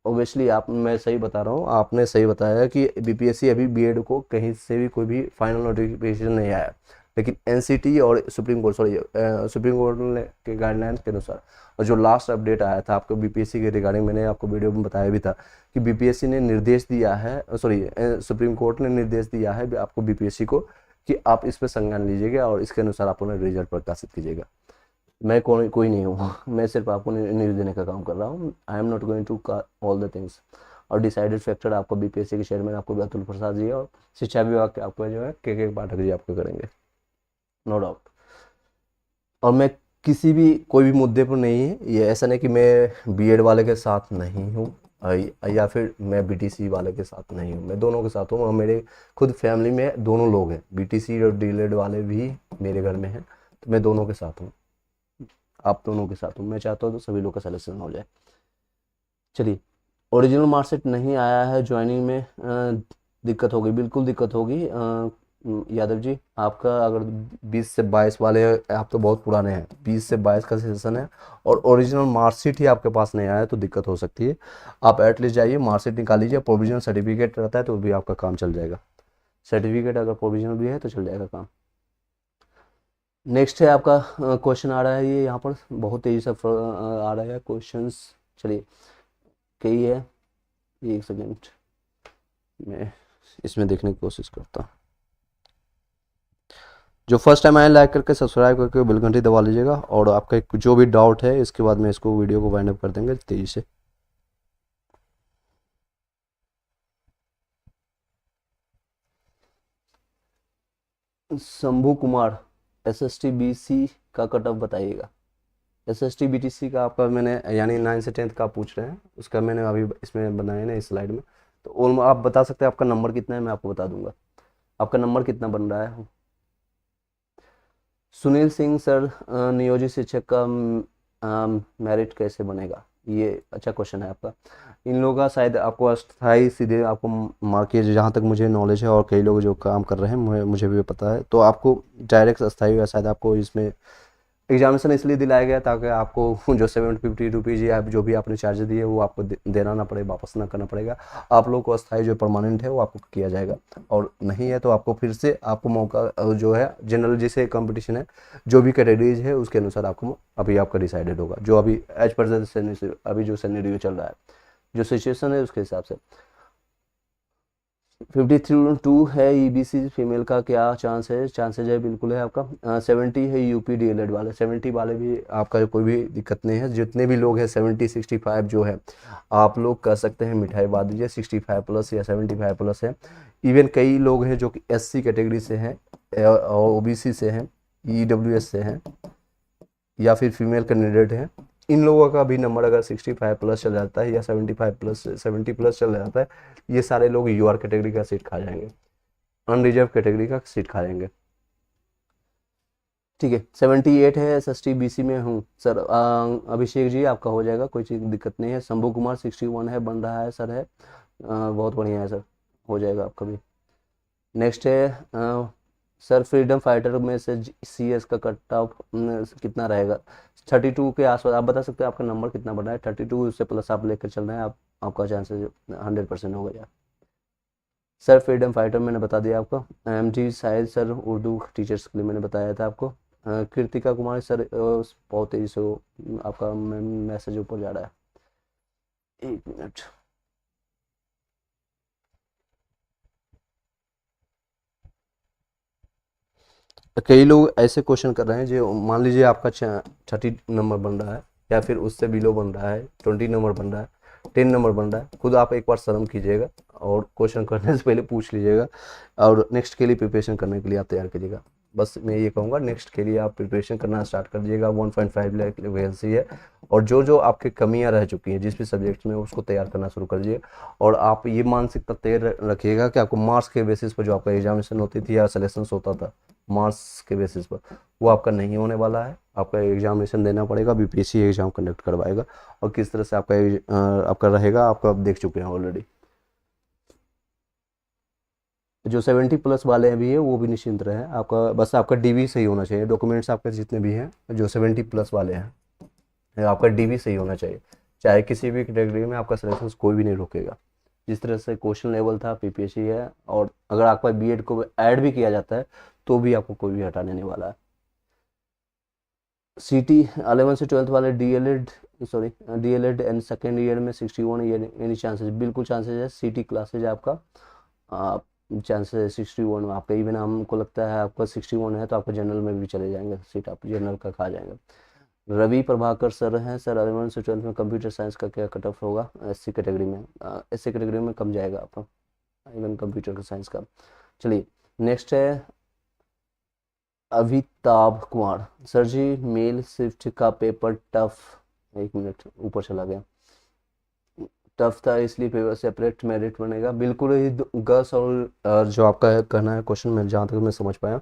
ओबियसली आप, मैं सही बता रहा हूँ, आपने सही बताया कि बीपीएससी अभी बीएड को कहीं से भी कोई भी फाइनल नोटिफिकेशन नहीं आया, लेकिन एनसीटी और सुप्रीम कोर्ट के गाइडलाइंस के अनुसार, और जो लास्ट अपडेट आया था आपको बीपीएससी के रिगार्डिंग, मैंने आपको वीडियो में बताया भी था कि बीपीएससी ने निर्देश दिया है, सुप्रीम कोर्ट ने निर्देश दिया है आपको बीपीएससी को कि आप इस पर संज्ञान लीजिएगा और इसके अनुसार आप अपना रिजल्ट प्रकाशित कीजिएगा। मैं कोई नहीं हूँ, मैं सिर्फ आपको न्यूज़ देने का काम कर रहा हूँ। I am not going to all the things. और डिसाइडेड फैक्टर आपको बीपीएससी के चेयरमैन आपको अतुल प्रसाद जी और शिक्षा विभाग के आपको जो है के पाठक जी आपको करेंगे, नो डाउट। और मैं किसी भी कोई भी मुद्दे पर नहीं है, ये ऐसा नहीं कि मैं बीएड वाले के साथ नहीं हूँ या फिर मैं बीटीसी वाले के साथ नहीं हूँ, मैं दोनों के साथ हूँ, और मेरे खुद फैमिली में दोनों लोग हैं, बीटीसी और डीएलएड वाले भी मेरे घर में हैं, तो मैं दोनों के साथ हूँ, आप दोनों के साथ हूँ, मैं चाहता हूँ तो सभी लोग का सिलेक्शन हो जाए। चलिए, ओरिजिनल मार्कशीट नहीं आया है, ज्वाइनिंग में दिक्कत होगी, बिल्कुल दिक्कत होगी। यादव जी आपका अगर 20 से 22 वाले, आप तो बहुत पुराने हैं, 20 से 22 का सेशन है और ओरिजिनल मार्कशीट ही आपके पास नहीं आया तो दिक्कत हो सकती है। आप एटलीस्ट जाइए मार्कशीट निकाल लीजिए, प्रोविजनल सर्टिफिकेट रहता है तो भी आपका काम चल जाएगा, सर्टिफिकेट अगर प्रोविजनल भी है तो चल जाएगा काम। नेक्स्ट है आपका क्वेश्चन आ रहा है, ये यहाँ पर बहुत तेज़ी से आ रहा है क्वेश्चंस। चलिए कई है, एक सेकेंड मैं इसमें देखने की कोशिश करता हूँ। जो फर्स्ट टाइम आए लाइक करके सब्सक्राइब करके बेल घंटी दबा लीजिएगा, और आपका जो भी डाउट है इसके बाद में इसको वीडियो को वाइंड अप कर देंगे तेज़ी से। शंभू कुमार, एसएसटी बीसी का कट ऑफ बताइएगा। एसएसटी बीटीसी का आपका मैंने यानी 9 से 10th का आप पूछ रहे हैं, उसका मैंने अभी इसमें बनाया ना इस स्लाइड में, तो आप बता सकते हैं आपका नंबर कितना है, मैं आपको बता दूंगा आपका नंबर कितना बन रहा है। सुनील सिंह सर, नियोजित शिक्षक का मेरिट कैसे बनेगा? ये अच्छा क्वेश्चन है आपका। इन लोगों का शायद आपको अस्थाई सीधे आपको मार्केट, जहाँ तक मुझे नॉलेज है और कई लोग जो काम कर रहे हैं मुझे भी पता है, तो आपको डायरेक्ट अस्थाई या शायद आपको इसमें एग्जामिनेशन इसलिए दिलाया गया ताकि आपको जो 750 रुपीज़ या जो भी आपने चार्ज दिए वो आपको देना ना पड़े, वापस ना करना पड़ेगा, आप लोग को अस्थाई जो परमानेंट है वो आपको किया जाएगा, और नहीं है तो आपको फिर से आपको मौका जो है जनरल जैसे कंपटीशन है, जो भी कैटेगरीज है उसके अनुसार आपको अभी आपका डिसाइडेड होगा, जो अभी एज पर अभी जो सिनेरियो चल रहा है, जो सिचुएशन है उसके हिसाब से। 52 है ईबीसी फीमेल का क्या चांसेज है, बिल्कुल है आपका। 70 है यूपी डीएलएड वाले, 70 वाले भी आपका कोई भी दिक्कत नहीं है, जितने भी लोग हैं 70 65 जो है आप लोग कर सकते हैं, मिठाई बांध दीजिए, 65 प्लस या 75 प्लस है। इवन कई लोग हैं जो कि एससी कैटेगरी से हैं और ओबीसी से हैं, ईडब्ल्यूएस से हैं या फिर फीमेल कैंडिडेट हैं, इन लोगों का भी नंबर अगर 65 प्लस चल जाता है या 75 प्लस 70 प्लस चल जाता है, ये सारे लोग यूआर कैटेगरी का सीट खा जाएंगे। अनरिजर्व कैटेगरी का सीट खाएंगे। ठीक है, 78 है, SST BC में हूँ सर। अभिषेक जी आपका हो जाएगा, कोई चीज़ दिक्कत नहीं है। शंभू कुमार 61 है, बन रहा है सर, है बहुत बढ़िया है सर, हो जाएगा आपका भी। नेक्स्ट है सर, फ्रीडम फाइटर में से CS का कट ऑफ कितना रहेगा? 32 के आसपास। आप बता सकते हैं आपका नंबर कितना बढ़ा है? 32 से प्लस आप लेकर चल रहे हैं, आप आपका चांसेस 100% होगा यार। सर फ्रीडम फाइटर मैंने बता दिया आपको। MG शायद सर उर्दू टीचर्स के लिए मैंने बताया था आपको। कृतिका कुमारी सर, बहुत तेजी से आपका मैसेज ऊपर जा रहा है, 1 मिनट। कई लोग ऐसे क्वेश्चन कर रहे हैं जो मान लीजिए आपका 30 नंबर बन रहा है या फिर उससे बिलो बन रहा है, 20 नंबर बन रहा है, 10 नंबर बन रहा है, खुद आप एक बार शर्म कीजिएगा और क्वेश्चन करने से पहले पूछ लीजिएगा और नेक्स्ट के लिए प्रिपरेशन करने के लिए आप तैयार कीजिएगा। बस मैं ये कहूँगा, नेक्स्ट के लिए आप प्रिपरेशन करना स्टार्ट कर दीजिएगा। 1.5 लाख वैकेंसी है और जो जो आपके कमियां रह चुकी हैं जिस भी सब्जेक्ट में, उसको तैयार करना शुरू कर दीजिए। और आप ये मानसिकता तैयार रखिएगा कि आपको मार्क्स के बेसिस पर जो आपका एग्जामिनेशन होती थी या सिलेक्शन होता था मार्क्स के बेसिस पर, वो आपका नहीं होने वाला है। आपका एग्जामिनेशन देना पड़ेगा, BPSC एग्जाम कंडक्ट करवाएगा और किस तरह से आपका रहेगा आपका आप देख चुके हैं ऑलरेडी। जो 70 प्लस वाले भी है वो भी निश्चिंत रहे, आपका बस आपका DV सही होना चाहिए। डॉक्यूमेंट्स आपके जितने भी हैं जो 70 प्लस वाले हैं, आपका DV सही होना चाहिए। चाहे किसी भी कैटेगरी में आपका सिलेक्शन कोई भी नहीं रोकेगा। जिस तरह से क्वेश्चन लेवल था PPSC है, और अगर आपका B.Ed को ऐड भी किया जाता है तो भी आपको कोई भी हटाने नहीं वाला है। CT 11 से 12 वाले DLED एंड सेकेंड ईयर में 61 ईयर एनी चांसेस? बिल्कुल चांसेस है। CT क्लासेज आपका चांसेस है 61 में आपका। इवन हमको लगता है आपका 61 है तो आपका जनरल में भी चले जाएंगे, सीट आप जनरल का खा जाएंगे। रवि प्रभाकर सर हैं सर, 11 से 12 में कंप्यूटर साइंस का क्या कट ऑफ होगा? SC कैटेगरी में, SC कैटेगरी में कम जाएगा आपका इवन कंप्यूटर का साइंस का। चलिए नेक्स्ट है अभिताभ कुमार सर जी, मेल स्विफ्ट का पेपर टफ, 1 मिनट ऊपर चला गया, टफ था इसलिए पेपर सेपरेट मेरिट बनेगा? बिल्कुल ही गर्ल्स और जो आपका कहना है क्वेश्चन में, जहाँ तक मैं समझ पाया,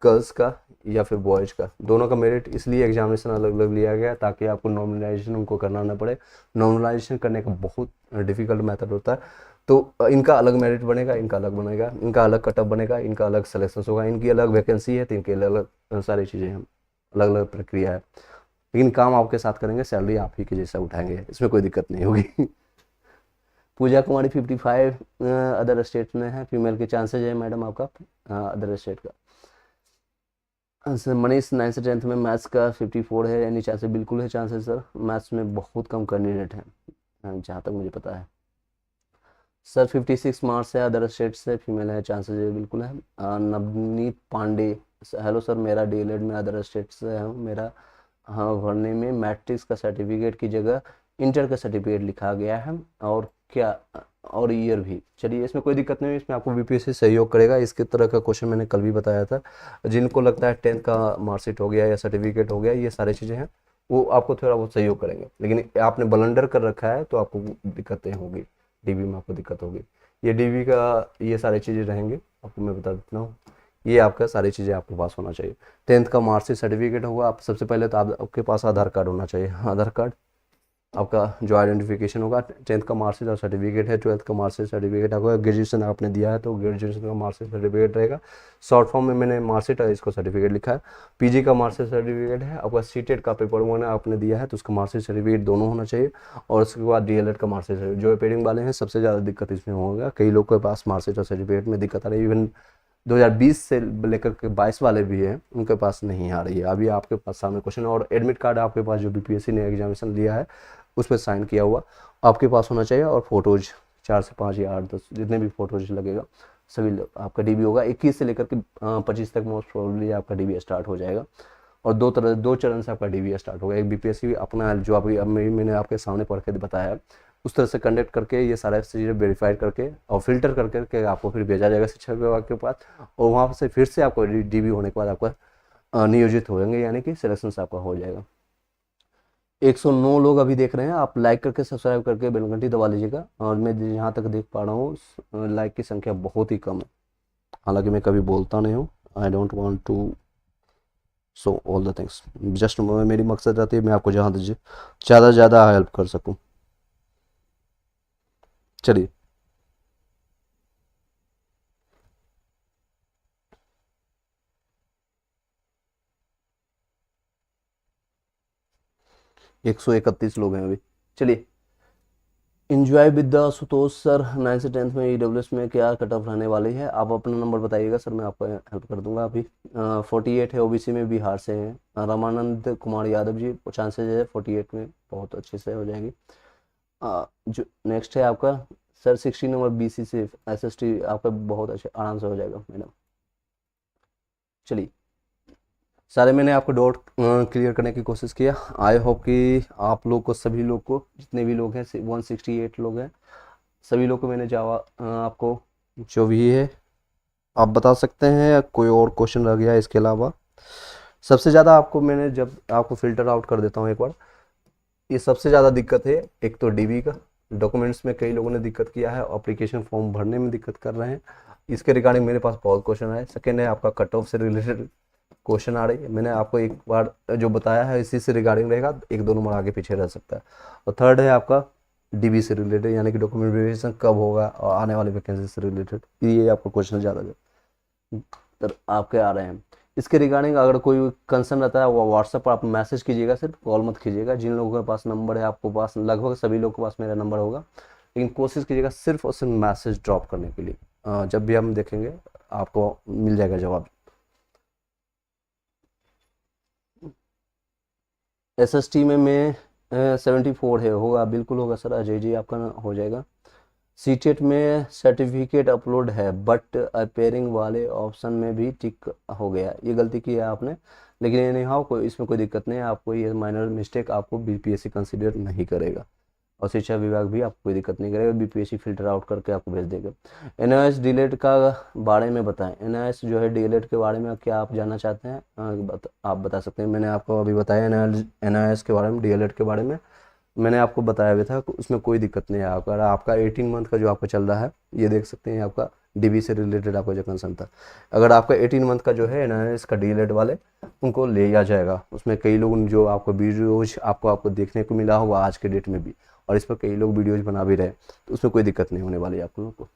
गर्ल्स का या फिर बॉयज़ का दोनों का मेरिट इसलिए एग्जामिनेशन अलग अलग लिया गया ताकि आपको नॉर्मलाइजेशन उनको करना ना पड़े। नॉर्मलाइजेशन करने का बहुत डिफिकल्ट मेथड होता है, तो इनका अलग मेरिट बनेगा, इनका अलग बनेगा, इनका अलग कटअप बनेगा, इनका अलग सिलेक्शन होगा, इनकी अलग वैकेंसी है तो इनकी अलग अलग सारी चीज़ें हैं, अलग अलग प्रक्रिया है। लेकिन काम आपके साथ करेंगे, सैलरी आप ही के जैसा उठाएंगे, इसमें कोई दिक्कत नहीं होगी। पूजा कुमारी 55 अदर स्टेट में है, फीमेल के चांसेज है मैडम आपका अदर स्टेट का। सर मनीष 9 से 10 में मैथ्स का 54 है, यानी चांसेस? बिल्कुल है चांसेस सर, मैथ्स में बहुत कम कैंडिडेट हैं जहाँ तक मुझे पता है। सर 56 मार्क्स है, अदर स्टेट से फीमेल है, चांसेस है बिल्कुल है। नवनीत पांडे, हेलो सर, मेरा DLED में अदर स्टेट से है, मेरा हाँ भरने में मैट्रिक्स का सर्टिफिकेट की जगह इंटर का सर्टिफिकेट लिखा गया है, और क्या और ईयर भी? चलिए इसमें कोई दिक्कत नहीं है, इसमें आपको BPSC सहयोग करेगा। इसके तरह का क्वेश्चन मैंने कल भी बताया था। जिनको लगता है 10th का मार्कशीट हो गया या सर्टिफिकेट हो गया, ये सारी चीज़ें हैं, वो आपको थोड़ा बहुत सहयोग करेंगे। लेकिन आपने ब्लंडर कर रखा है तो आपको दिक्कतें होंगी, DB में आपको दिक्कत होगी। ये DB का ये सारी चीज़ें रहेंगे, आपको मैं बता देता हूँ। ये आपका सारी चीज़ें आपके पास होना चाहिए। 10th का मार्कशीट सर्टिफिकेट होगा, आप सबसे पहले तो आपके पास आधार कार्ड होना चाहिए। आधार कार्ड आपका जो आइडेंटिफिकेशन होगा, 10th का मार्कशीट और सर्टिफिकेट है, 12th का मार्कशीट सर्टिफिकेट आपका, ग्रेजुएशन आपने दिया है तो ग्रेजुएशन का मार्कशीट सर्टिफिकेट रहेगा। शॉर्ट फॉर्म में मैंने मार्कशीट और इसको सर्टिफिकेट लिखा है। PG का मार्कशीट सर्टिफिकेट है आपका। सीटेट का पेपर 1 आपने दिया है तो उसका मार्कशीट सर्टिफिकेट दोनों होना चाहिए। और उसके बाद DLED का मार्कशीट सर्टिफिकेट। जो पेडिंग वाले हैं सबसे ज़्यादा दिक्कत इसमें होगा, कई लोग के पास मार्कशीट और सर्टिफिकेट में दिक्कत आ रही है। इवन 2020 से लेकर के 22 वाले भी हैं, उनके पास नहीं आ रही है। अभी आपके पास सामने क्वेश्चन, और एडमिट कार्ड आपके पास जो BPSC ने एग्जामिनेशन लिया है उस पर साइन किया हुआ आपके पास होना चाहिए। और फोटोज 4 से 5 या 8 10 जितने भी फोटोज लगेगा सभी आपका DB होगा। 21 से लेकर के 25 तक मोस्ट प्रोबेबली आपका DB स्टार्ट हो जाएगा। और दो चरण से आपका DB स्टार्ट होगा। एक BPSC अपना जो अभी मैंने आपके सामने पढ़ के बताया, उस तरह से कंडक्ट करके ये सारा चीज़ें वेरीफाइड करके और फिल्टर करके आपको फिर भेजा जाएगा शिक्षा विभाग के पास, और वहाँ से फिर से आपको DB होने के बाद आपका नियोजित हो जाएंगे, यानी कि सिलेक्शन आपका हो जाएगा। 109 लोग अभी देख रहे हैं, आप लाइक करके सब्सक्राइब करके बेल घंटी दबा लीजिएगा। और मैं जहाँ तक देख पा रहा हूँ लाइक की संख्या बहुत ही कम है। हालांकि मैं कभी बोलता नहीं हूँ, I don't want to show all the things, just मेरी मकसद रहती है मैं आपको जहाँ ज़्यादा से ज़्यादा हेल्प कर सकूँ। चलिए, 131 लोग हैं अभी। चलिए, enjoy with the Ashutosh sir, 9 से 10th में ईडब्ल्यूएस में क्या कट ऑफ रहने वाली है, आप अपना नंबर बताइएगा सर, मैं आपको हेल्प कर दूंगा। अभी 48 है, ओबीसी में बिहार से हैं रामानंद कुमार यादव जी, चांसेज है 48 में बहुत अच्छे से हो जाएगी। जो नेक्स्ट है आपका सर 60 नंबर बीसी से एसएसटी, आपका बहुत अच्छे आराम से हो जाएगा मैडम। चलिए, सारे मैंने आपको डाउट क्लियर करने की कोशिश किया। आई होप कि आप लोग को, सभी लोग को, जितने भी लोग हैं 168 लोग हैं, सभी लोग को मैंने जवाब आपको जो भी है आप बता सकते हैं, या कोई और क्वेश्चन रह गया इसके अलावा। सबसे ज़्यादा आपको मैंने जब आपको फिल्टर आउट कर देता हूँ एक बार, ये सबसे ज़्यादा दिक्कत है एक तो डीबी का, डॉक्यूमेंट्स में कई लोगों ने दिक्कत किया है, एप्लीकेशन फॉर्म भरने में दिक्कत कर रहे हैं, इसके रिगार्डिंग मेरे पास बहुत क्वेश्चन है। सेकेंड है आपका कट ऑफ से रिलेटेड क्वेश्चन आ रही है, मैंने आपको एक बार जो बताया है इसी से रिगार्डिंग रहेगा, एक दो नंबर आगे पीछे रह सकता है। और थर्ड है आपका डीबी से रिलेटेड, यानी कि डॉक्यूमेंट वेरिफिकेशन कब होगा और आने वाली वैकेंसी से रिलेटेड, ये आपका क्वेश्चन ज़्यादा तो आपके आ रहे हैं। इसके रिगार्डिंग अगर कोई कंसर्न रहता है वो व्हाट्सएप पर आप मैसेज कीजिएगा, सिर्फ कॉल मत कीजिएगा। जिन लोगों के पास नंबर है, आपको पास लगभग सभी लोगों के पास मेरा नंबर होगा, लेकिन कोशिश कीजिएगा सिर्फ और सिर्फ मैसेज ड्रॉप करने के लिए। जब भी हम देखेंगे आपको मिल जाएगा जवाब। एसएसटी में मैं 74 है, होगा बिल्कुल होगा सर, अजय जी आपका हो जाएगा। सीटेट में सर्टिफिकेट अपलोड है बट अपेयरिंग वाले ऑप्शन में भी टिक हो गया, ये गलती की है आपने, लेकिन ये नहीं हाँ कोई इसमें कोई दिक्कत नहीं है, आपको ये माइनर मिस्टेक आपको बीपीएससी कंसीडर नहीं करेगा, और शिक्षा विभाग भी आपको कोई दिक्कत नहीं करेगा, बीपीएससी फिल्टर आउट करके आपको भेज देगा। एनआईएस डीएलएड का बारे में बताएं, एनआईएस जो है डीएलएड के बारे में क्या आप जानना चाहते हैं, आप बता सकते हैं। मैंने आपको अभी बताया एनआईएस के बारे में, डीएलएड के बारे में मैंने आपको बताया भी था, उसमें कोई दिक्कत नहीं है। अगर आपका 18 मंथ का जो आपका चल रहा है, ये देख सकते हैं आपका डीबी से रिलेटेड आपका जो कंसर्न था, अगर आपका 18 मंथ का जो है एनआईएस का डीएलएड वाले, उनको ले आ जाएगा। उसमें कई लोग जो आपको वीडियोज आपको देखने को मिला होगा आज के डेट में भी, और इस पर कई लोग वीडियोज बना भी रहे, तो उसमें कोई दिक्कत नहीं होने वाली है आप लोगों को।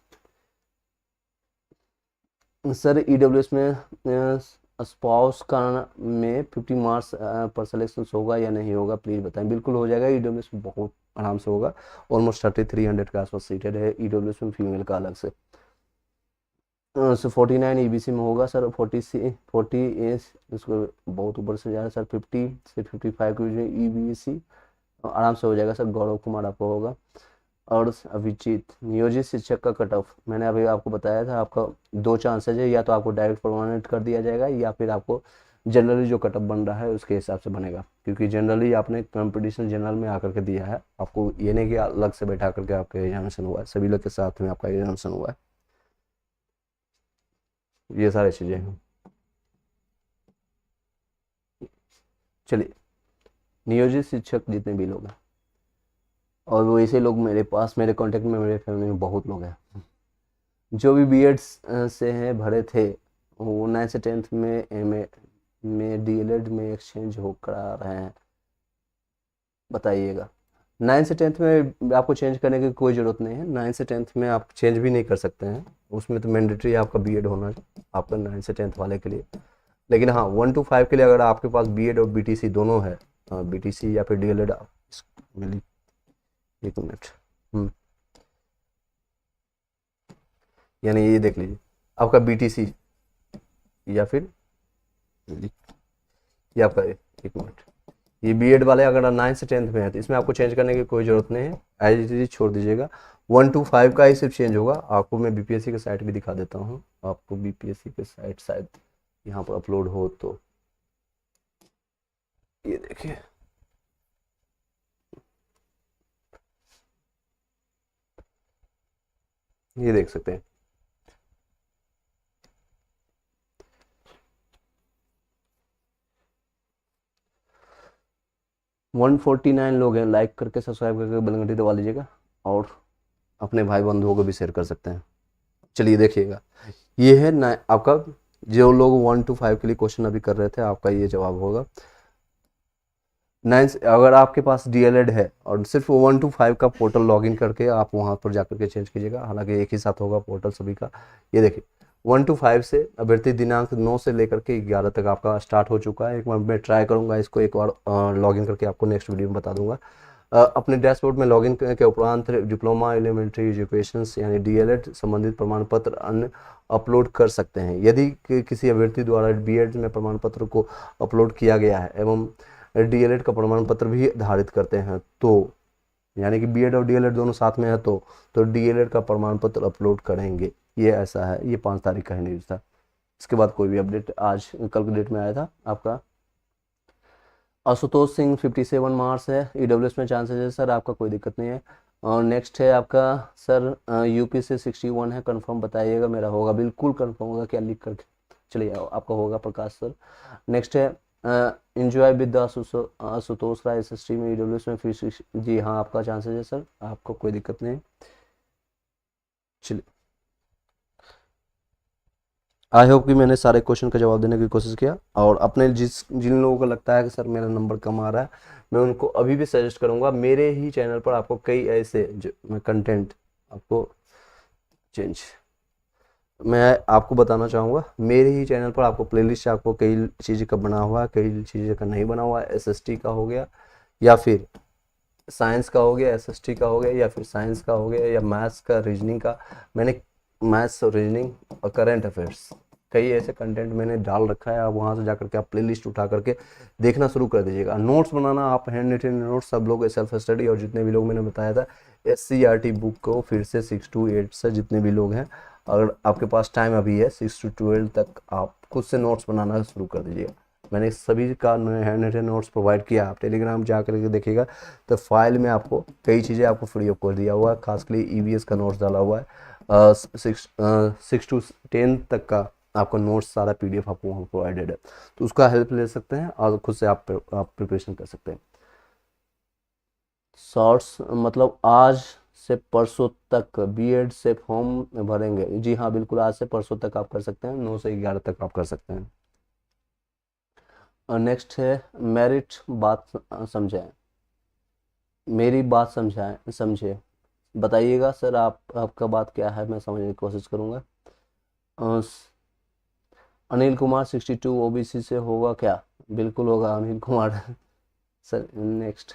सर ईडब्ल्यूएस में स्पाउस का में 50 मार्क्स पर सिलेक्शन होगा या नहीं होगा, प्लीज़ बताएं। बिल्कुल हो जाएगा, ईडब्ल्यूएस में बहुत आराम से होगा, ऑलमोस्ट 3300 के आसपास सीटेड है ईडब्ल्यूएस में फीमेल का अलग से। सो 49 ईबीसी में होगा सर, 40 इसको बहुत ऊपर से जा रहा है सर, 50 से 55 की ईबीसी आराम से हो जाएगा सर। गौरव कुमार आपको होगा। और अभिजीत, नियोजित शिक्षक का कट ऑफ मैंने अभी आपको बताया था, आपका दो चांसेज है, या तो आपको डायरेक्ट परमानेंट कर दिया जाएगा, या फिर आपको जनरली जो कट ऑफ बन रहा है उसके हिसाब से बनेगा, क्योंकि जनरली आपने कंपटीशन जनरल में आकर के दिया है, आपको ये नहीं कि अलग से बैठा करके आपका एग्जामिनेशन हुआ है, सभी लोग के साथ में आपका एग्जामिनेशन हुआ है, ये सारी चीज़ें हैं। चलिए, नियोजित शिक्षक जितने भी लोग हैं, और वो ऐसे लोग मेरे पास, मेरे कांटेक्ट में, मेरे फैमिली में बहुत लोग हैं जो भी बीएड से हैं भरे थे, वो 9 से 10th में एमए में डीएलएड में एक्सचेंज हो करा रहे हैं, बताइएगा। 9 से 10th में आपको चेंज करने की कोई ज़रूरत नहीं है, 9 से 10th में आप चेंज भी नहीं कर सकते हैं, उसमें तो मैंडेटरी आपका बीएड होना है आपका 9 से 10th वाले के लिए। लेकिन हाँ 1 to 5 के लिए अगर आपके पास बीएड और बीटीसी दोनों है, बीटीसी या फिर डीएलएड, एक मिनट, यानी ये देख लीजिए आपका बीटीसी या फिर ये आपका, एक मिनट, ये बीएड वाले अगर 9 से 10th में है तो इसमें आपको चेंज करने की कोई ज़रूरत नहीं है, एज इट इज छोड़ दीजिएगा। 1 to 5 का ही सिर्फ चेंज होगा। आपको मैं बीपीएससी के साइट भी दिखा देता हूँ, आपको बीपीएससी के साइट शायद यहाँ पर अपलोड हो, तो ये देखिए, ये देख सकते हैं, वन 49 लोग हैं। लाइक करके सब्सक्राइब करके बेल घंटी दबा लीजिएगा, और अपने भाई बंधुओं को भी शेयर कर सकते हैं। चलिए देखिएगा, ये है ना आपका, जो लोग 1 to 5 के लिए क्वेश्चन अभी कर रहे थे, आपका ये जवाब होगा। 9, अगर आपके पास डीएलएड है और सिर्फ 1 to 5 का पोर्टल लॉगिन करके आप वहाँ पर जाकर के चेंज कीजिएगा, हालांकि एक ही साथ होगा पोर्टल सभी का। ये देखिए 1 to 5 से अभ्यर्थी दिनांक 9 से लेकर के 11 तक आपका स्टार्ट हो चुका है। एक बार मैं ट्राई करूँगा इसको, एक बार लॉगिन करके आपको नेक्स्ट वीडियो में बता दूंगा। अपने डैशबोर्ड में लॉगिन करने के उपरांत डिप्लोमा एलिमेंट्री एजुकेशन यानी डीएलएड संबंधित प्रमाण पत्र अन्य अपलोड कर सकते हैं। यदि किसी अभ्यर्थी द्वारा बीएड में प्रमाण पत्र को अपलोड किया गया है एवं डीएलएड का प्रमाण पत्र भी धारित करते हैं, तो यानी कि बीएड और डीएलएड दोनों साथ में है तो डीएलएड का प्रमाण पत्र अपलोड करेंगे। ये ऐसा है, ये 5 तारीख का ही न्यूज़ था। इसके बाद कोई भी अपडेट आज कल के डेट में आया था आपका। आशुतोष सिंह 57 मार्क्स है, ईडब्ल्यूएस में चांसेस है सर, आपका कोई दिक्कत नहीं है। और नेक्स्ट है आपका सर यूपी से 61 है, कंफर्म बताइएगा, मेरा होगा, बिल्कुल कंफर्म होगा, क्या लिख करके, चलिए आपका होगा प्रकाश सर। नेक्स्ट है enjoy with Ashutosh Rai SST में ईडब्ल्यूएस में फिर, जी हाँ आपका चांसेस है सर, आपको कोई दिक्कत नहीं। चलिए आई होप कि मैंने सारे क्वेश्चन का जवाब देने की कोशिश किया। और अपने जिन लोगों को लगता है कि सर मेरा नंबर कम आ रहा है, मैं उनको अभी भी सजेस्ट करूंगा, मेरे ही चैनल पर आपको कई ऐसे जो कंटेंट आपको चेंज, मैं आपको बताना चाहूँगा, मेरे ही चैनल पर आपको प्लेलिस्ट आपको कई चीज़ें का बना हुआ है, कई चीज़ें का नहीं बना हुआ है। एसएसटी का हो गया या फिर साइंस का हो गया, एसएसटी का हो गया या फिर साइंस का हो गया, या मैथ्स का, रीजनिंग का, मैंने मैथ्स और रीजनिंग और करंट अफेयर्स कई ऐसे कंटेंट मैंने डाल रखा है। आप वहाँ से जाकर के आप प्लेलिस्ट उठा करके देखना शुरू कर दीजिएगा। नोट्स बनाना, आप हैंड रिटन नोट्स सब लोग सेल्फ स्टडी, और जितने भी लोग मैंने बताया था SCRT बुक को फिर से 6 to 8 से जितने भी लोग हैं, अगर आपके पास टाइम अभी है 6 to 12 तक आप खुद से नोट्स बनाना शुरू कर दीजिएगा। मैंने सभी का हैंड रिटन नोट्स प्रोवाइड किया, आप टेलीग्राम जा करके देखिएगा तो फाइल में आपको कई चीज़ें आपको फ्री ऑफ कॉस्ट दिया हुआ है, खासकर EVS का नोट्स डाला हुआ है। 6 to 10 तक का आपका नोट्स सारा PDF आपको वहाँ प्रोवाइडेड है, तो उसका हेल्प ले सकते हैं और खुद से आप प्रिपरेशन कर सकते हैं। शॉर्ट्स मतलब आज से परसों तक बीएड से फॉर्म भरेंगे, जी हाँ बिल्कुल, आज से परसों तक आप कर सकते हैं, 9 से 11 तक आप कर सकते हैं। नेक्स्ट है मेरिट बात समझाएं, मेरी बात समझे बताइएगा सर, आपका बात क्या है, मैं समझने की कोशिश करूँगा। अनिल कुमार 62 OBC से होगा क्या? बिल्कुल होगा अनिल कुमार सर। नेक्स्ट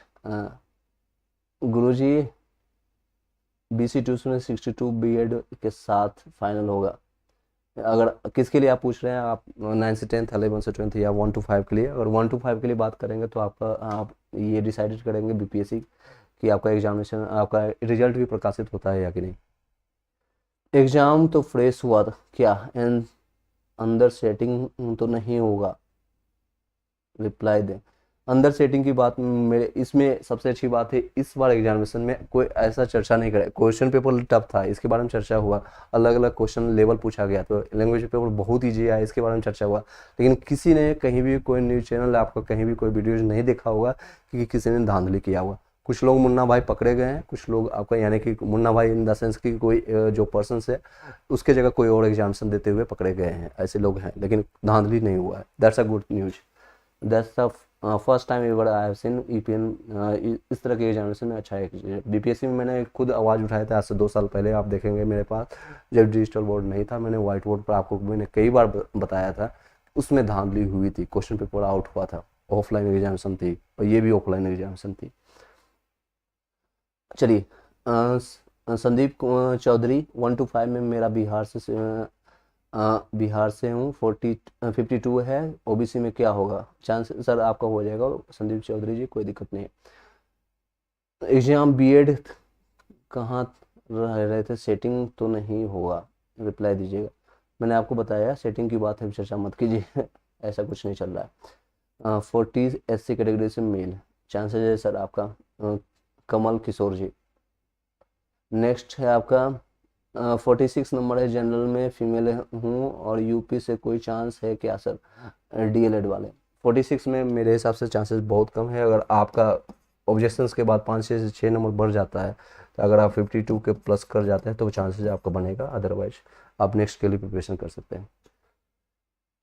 गुरुजी BC2 में 62 बीएड के साथ फाइनल होगा। अगर किसके लिए आप पूछ रहे हैं, आप 9 से 10th, 11 से 12th या 1 to 5 के लिए? अगर 1 to 5 के लिए बात करेंगे तो आप ये डिसाइडेड करेंगे BPSC कि आपका एग्जामिनेशन, आपका रिजल्ट भी प्रकाशित होता है या कि नहीं। एग्ज़ाम तो फ्रेश हुआ था क्या, एंड अंदर सेटिंग तो नहीं होगा? रिप्लाई दें। अंदर सेटिंग की बात मेरे इसमें सबसे अच्छी बात है, इस बार एग्जामिनेशन में कोई ऐसा चर्चा नहीं करे। क्वेश्चन पेपर टफ था, इसके बारे में चर्चा हुआ, अलग अलग क्वेश्चन लेवल पूछा गया, तो लैंग्वेज पेपर बहुत ईजी आया, इसके बारे में चर्चा हुआ। लेकिन किसी ने कहीं भी कोई न्यूज़ चैनल आपका कहीं भी कोई वीडियोज नहीं देखा होगा कि किसी ने धांधली किया हुआ। कुछ लोग मुन्ना भाई पकड़े गए हैं, कुछ लोग आपका यानी कि मुन्ना भाई इन द सेंस की कोई जो पर्सन है उसके जगह कोई और एग्जामिनेशन देते हुए पकड़े गए हैं, ऐसे लोग हैं, लेकिन धांधली नहीं हुआ है। That's a good news, that's the first time ever I have seen EPN इस तरह के एग्जामिनेशन में अच्छा है। BPSC में मैंने खुद आवाज़ उठाया था आज से 2 साल पहले, आप देखेंगे मेरे पास जब डिजिटल बोर्ड नहीं था, मैंने व्हाइट बोर्ड पर आपको मैंने कई बार बताया था, उसमें धांधली हुई थी, क्वेश्चन पेपर आउट हुआ था, ऑफलाइन एग्जामिनेशन थी, और ये भी ऑफलाइन एग्जामिनेशन थी। चलिए संदीप चौधरी 1 to 5 में मेरा बिहार से हूँ, 52 है, OBC में क्या होगा चांस? सर आपका हो जाएगा संदीप चौधरी जी, कोई दिक्कत नहीं है। एग्जाम बीएड कहाँ रह रहे थे, सेटिंग तो नहीं होगा? रिप्लाई दीजिएगा। मैंने आपको बताया सेटिंग की बात है, चर्चा मत कीजिए ऐसा कुछ नहीं चल रहा है। 40 SC कैटेगरी से मेल, चांसेस है सर आपका कमल किशोर जी। नेक्स्ट है आपका 46 नंबर है, जनरल में फीमेल हूँ और यूपी से, कोई चांस है क्या सर DLED वाले? 46 में मेरे हिसाब से चांसेस बहुत कम है। अगर आपका ऑब्जेक्शंस के बाद 5 से 6 नंबर बढ़ जाता है, तो अगर आप 52 के प्लस कर जाते हैं तो चांसेस आपका बनेगा, अदरवाइज आप नेक्स्ट के लिए प्रिपरेशन कर सकते हैं।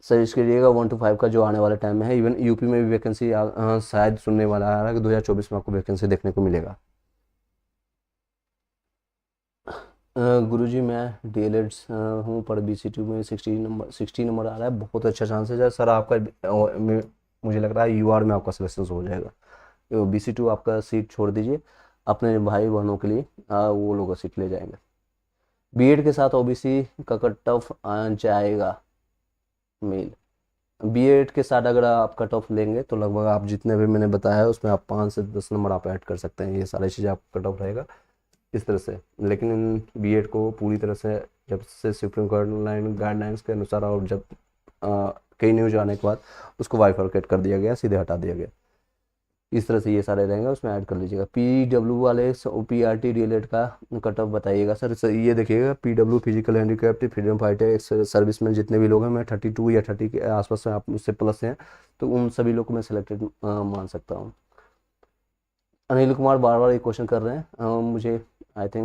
सर इसके लिए 1 to 5 का जो आने वाले टाइम में है, इवन यूपी में भी वैकेंसी शायद सुनने वाला आ रहा है कि 2024 में आपको वैकेंसी देखने को मिलेगा। गुरुजी मैं डीएलएड हूँ पर BCTU में 60 नंबर आ रहा है, बहुत अच्छा चांसेस है सर आपका। मुझे लग रहा है UR में आपका सिलेक्शन हो जाएगा। तो BCTU आपका सीट छोड़ दीजिए, अपने भाई बहनों के लिए वो लोग सीट ले जाएंगे। बीएड के साथ OBC का कट ऑफ जाएगा मेल। बीएड के साथ अगर आप कट ऑफ लेंगे तो लगभग आप जितने भी मैंने बताया है उसमें आप 5 से 10 नंबर आप ऐड कर सकते हैं, ये सारी चीज़ें आपका कट ऑफ रहेगा इस तरह से। लेकिन बीएड को पूरी तरह से जब से सुप्रीम गाइडलाइंस के अनुसार और जब कई न्यूज आने के बाद उसको बाइफरकेट कर दिया गया, सीधे हटा दिया गया। इस तरह से ये सारे रहेंगे, उसमें ऐड कर लीजिएगा। PW वाले PRT डीएलएड का कट ऑफ बताइएगा सर ये देखिएगा PW physical handicapped freedom fighter service में जितने भी लोग हैं, मैं 32 या 30 के आसपास से आप मुझसे प्लस हैं तो उन सभी लोग को मैं सिलेक्टेड मान सकता हूँ। अनिल कुमार बार बार ये क्वेश्चन कर रहे हैं मुझे, आई थिंक